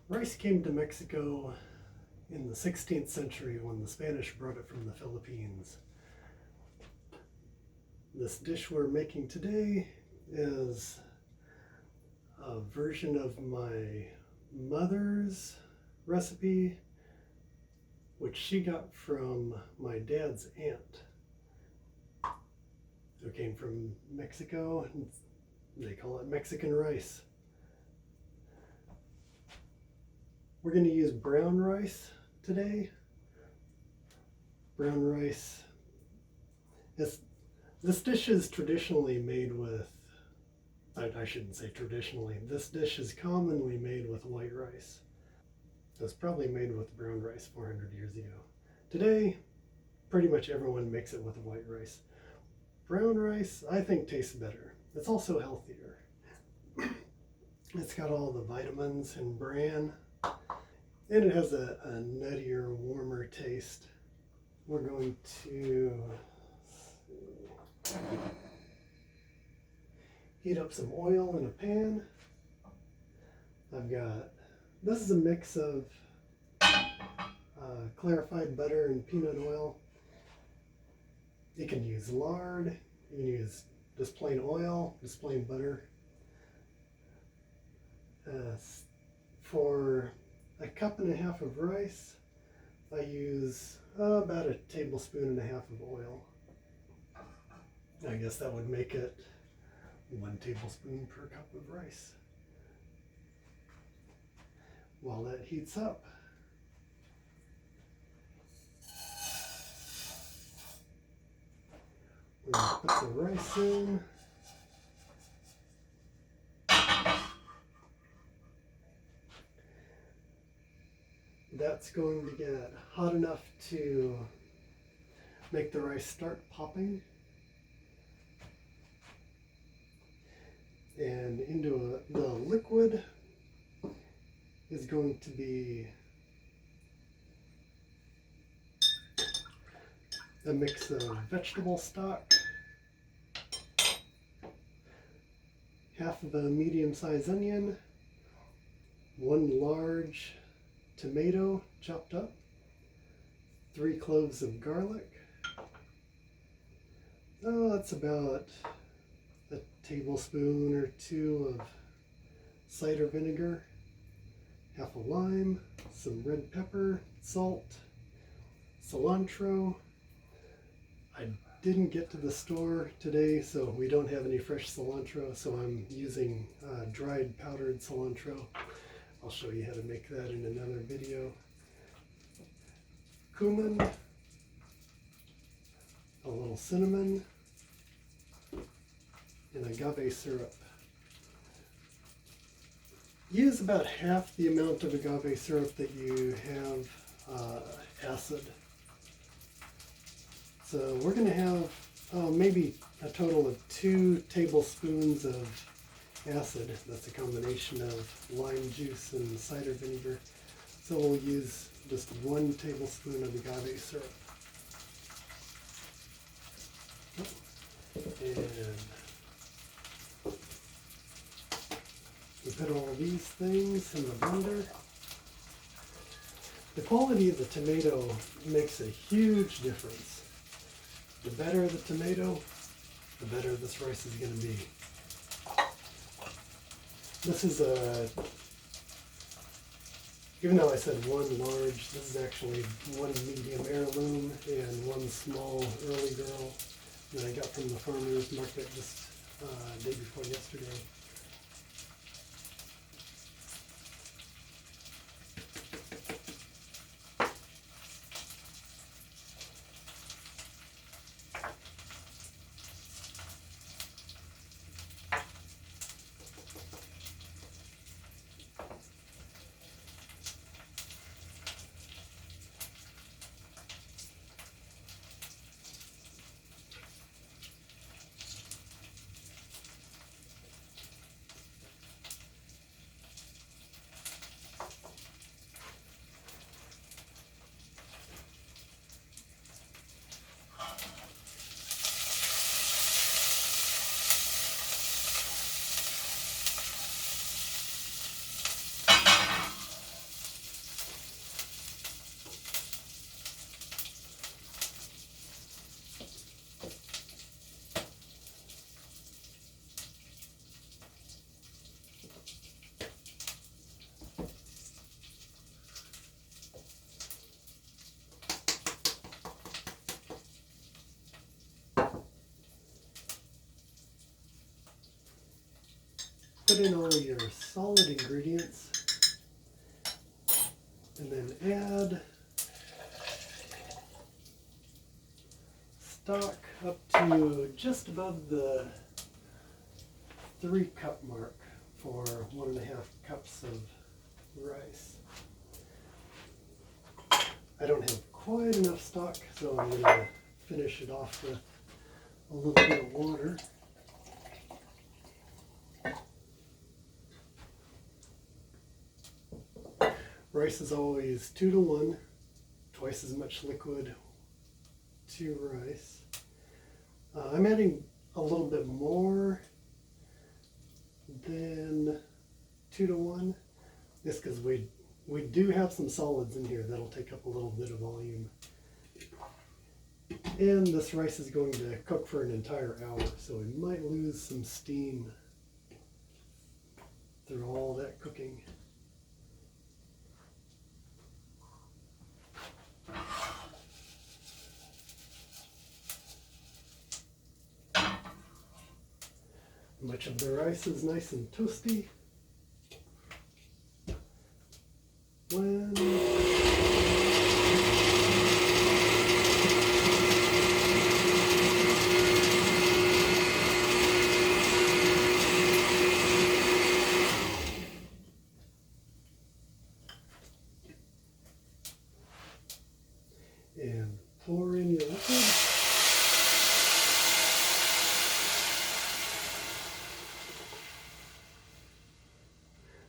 Rice came to Mexico in the 16th century when the Spanish brought it from the Philippines. This dish we're making today is a version of my mother's recipe, which she got from my dad's aunt, who came from Mexico. They call it Mexican rice. We're going to use brown rice today. Brown rice. This dish is traditionally made with, I shouldn't say traditionally, this dish is commonly made with white rice. It was probably made with brown rice 400 years ago. Today, pretty much everyone makes it with white rice. Brown rice, I think, tastes better. It's also healthier. It's got all the vitamins and bran, and it has a nuttier, warmer taste. We're going to heat up some oil in a pan. This is a mix of clarified butter and peanut oil. You can use lard, you can use just plain oil, just plain butter. For a cup and a half of rice, I use about a tablespoon and a half of oil. I guess that would make it 1 tablespoon per cup of rice. While that heats up, we're going to put the rice in. That's going to get hot enough to make the rice start popping. And into the liquid is going to be a mix of vegetable stock, half of a medium-sized onion, 1 large tomato chopped up, 3 cloves of garlic. That's about a tablespoon or 2 of cider vinegar, half a lime, some red pepper, salt, cilantro. I didn't get to the store today, so we don't have any fresh cilantro, so I'm using dried powdered cilantro. I'll show you how to make that in another video. Cumin, a little cinnamon, and agave syrup. Use about half the amount of agave syrup that you have acid. So we're going to have maybe a total of 2 tablespoons of acid. That's a combination of lime juice and cider vinegar. So we'll use just 1 tablespoon of agave syrup. And we put all these things in the blender. The quality of the tomato makes a huge difference. The better the tomato, the better this rice is going to be. This is even though I said 1 large, this is actually 1 medium heirloom and 1 small early girl that I got from the farmer's market just day before yesterday. put in all your solid ingredients and then add stock up to just above the 3-cup mark for 1.5 cups of rice. I don't have quite enough stock, so I'm going to finish it off with a little bit of water. Rice is always 2 to 1, twice as much liquid to rice. I'm adding a little bit more than 2 to 1, just because we do have some solids in here that'll take up a little bit of volume. And this rice is going to cook for an entire hour, so we might lose some steam through all that cooking. Much of the rice is nice and toasty. And pour in your liquid.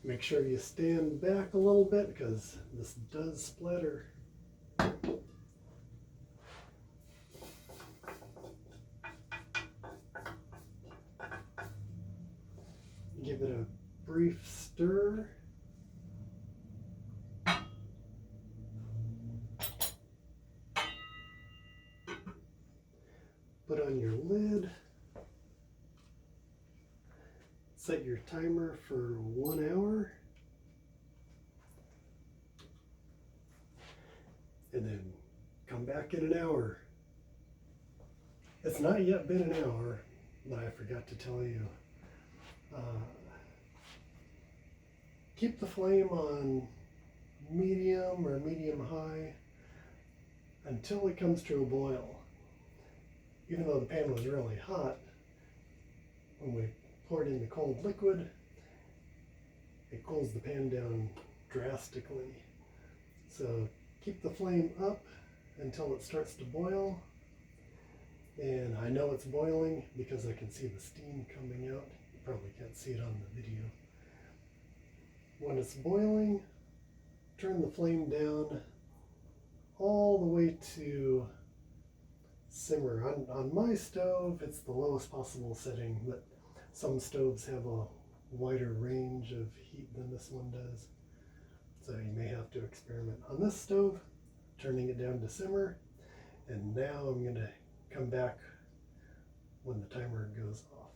Make sure you stand back a little bit because this does splatter. Give it a brief stir. Put on your lid. Set your timer for 1 hour. And then come back in an hour. It's not yet been an hour, but I forgot to tell you. Keep the flame on medium or medium high until it comes to a boil. Even though the pan was really hot, when we poured in the cold liquid, it cools the pan down drastically. So keep the flame up until it starts to boil. And I know it's boiling because I can see the steam coming out. You probably can't see it on the video. When it's boiling, turn the flame down all the way to simmer. On my stove, it's the lowest possible setting, but some stoves have a wider range of heat than this one does. So you may have to experiment. On this stove, turning it down to simmer, and now I'm going to come back when the timer goes off.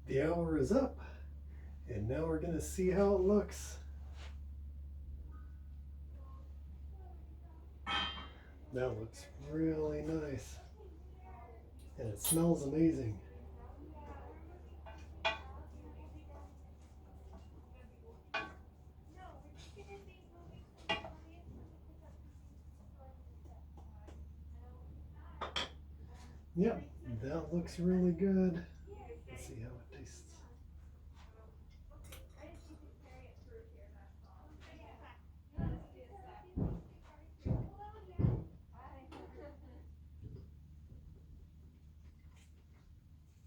The hour is up, and now we're going to see how it looks. That looks really nice, and it smells amazing. Yep, that looks really good. Let's see how it tastes.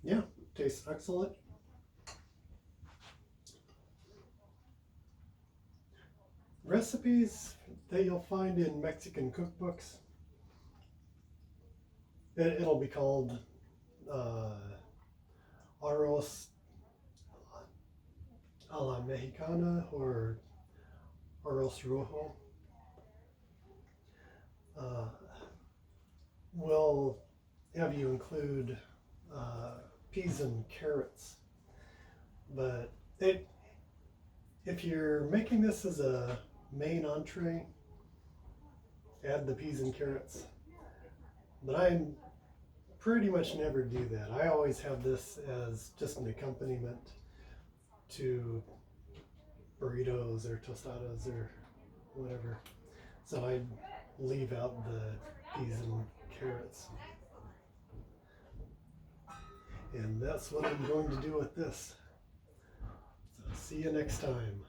Yeah, tastes excellent. Recipes that you'll find in Mexican cookbooks. It'll be called arroz a la mexicana or arroz rojo. We'll have you include peas and carrots, but if you're making this as a main entree, add the peas and carrots. But I'm pretty much never do that. I always have this as just an accompaniment to burritos or tostadas or whatever. So I leave out the peas and carrots. And that's what I'm going to do with this. So see you next time.